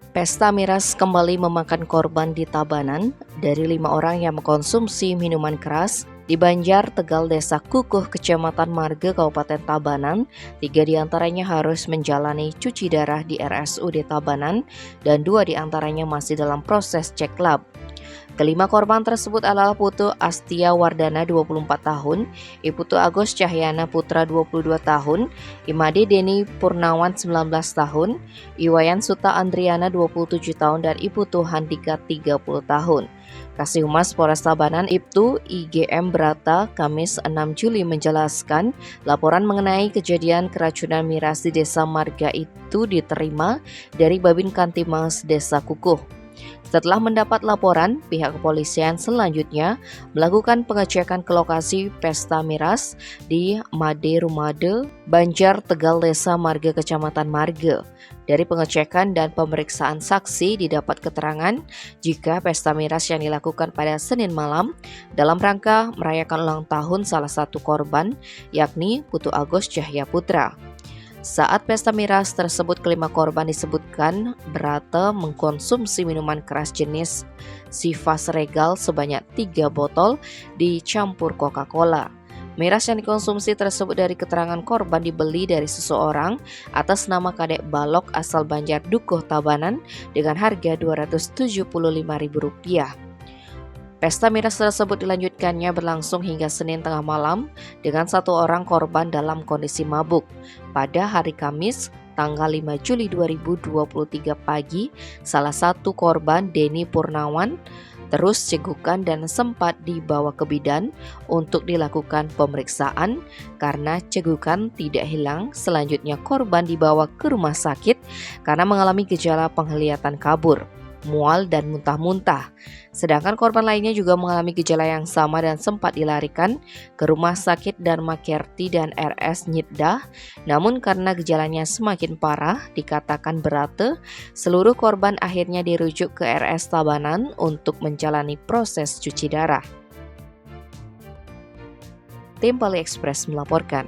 Pesta miras kembali memakan korban di Tabanan dari 5 orang yang mengkonsumsi minuman keras di Banjar, Tegal, Desa Kukuh, Kecamatan Marga, Kabupaten Tabanan. 3 diantaranya harus menjalani cuci darah di RSUD Tabanan dan 2 diantaranya masih dalam proses cek lab. Kelima korban tersebut adalah Putu Astia Wardana 24 tahun, Iputu Agus Cahyana Putra 22 tahun, Imade Deni Purnawan 19 tahun, Iwayan Suta Andriana 27 tahun, dan Iputu Handika 30 tahun. Kasih Humas Polres Tabanan Ibtu IGM Brata Kamis 6 Juli menjelaskan laporan mengenai kejadian keracunan miras di Desa Marga itu diterima dari Babin Kantimas Desa Kukuh. Setelah mendapat laporan, pihak kepolisian selanjutnya melakukan pengecekan ke lokasi pesta miras di Made Rumade, Banjar, Tegal, Desa Marga, Kecamatan Marga. Dari pengecekan dan pemeriksaan saksi didapat keterangan jika pesta miras yang dilakukan pada Senin malam dalam rangka merayakan ulang tahun salah satu korban, yakni Putu Agus Cahya Putra. Saat pesta miras tersebut, kelima korban disebutkan Brata mengkonsumsi minuman keras jenis Sivas Regal sebanyak 3 botol dicampur Coca-Cola. Miras yang dikonsumsi tersebut dari keterangan korban dibeli dari seseorang atas nama Kadek Balok asal Banjar Dukuh Tabanan dengan harga Rp275.000. Pesta miras tersebut dilanjutkannya berlangsung hingga Senin tengah malam dengan 1 orang korban dalam kondisi mabuk. Pada hari Kamis, tanggal 5 Juli 2023 pagi, salah satu korban, Deni Purnawan, terus cegukan dan sempat dibawa ke bidan untuk dilakukan pemeriksaan. Karena cegukan tidak hilang, selanjutnya korban dibawa ke rumah sakit karena mengalami gejala penglihatan kabur, mual, dan muntah-muntah. Sedangkan korban lainnya juga mengalami gejala yang sama dan sempat dilarikan ke Rumah Sakit Dharma Kerti dan RS Nyiddah. Namun karena gejalanya semakin parah, dikatakan berat, seluruh korban akhirnya dirujuk ke RS Tabanan untuk menjalani proses cuci darah. Tim Pali Express melaporkan.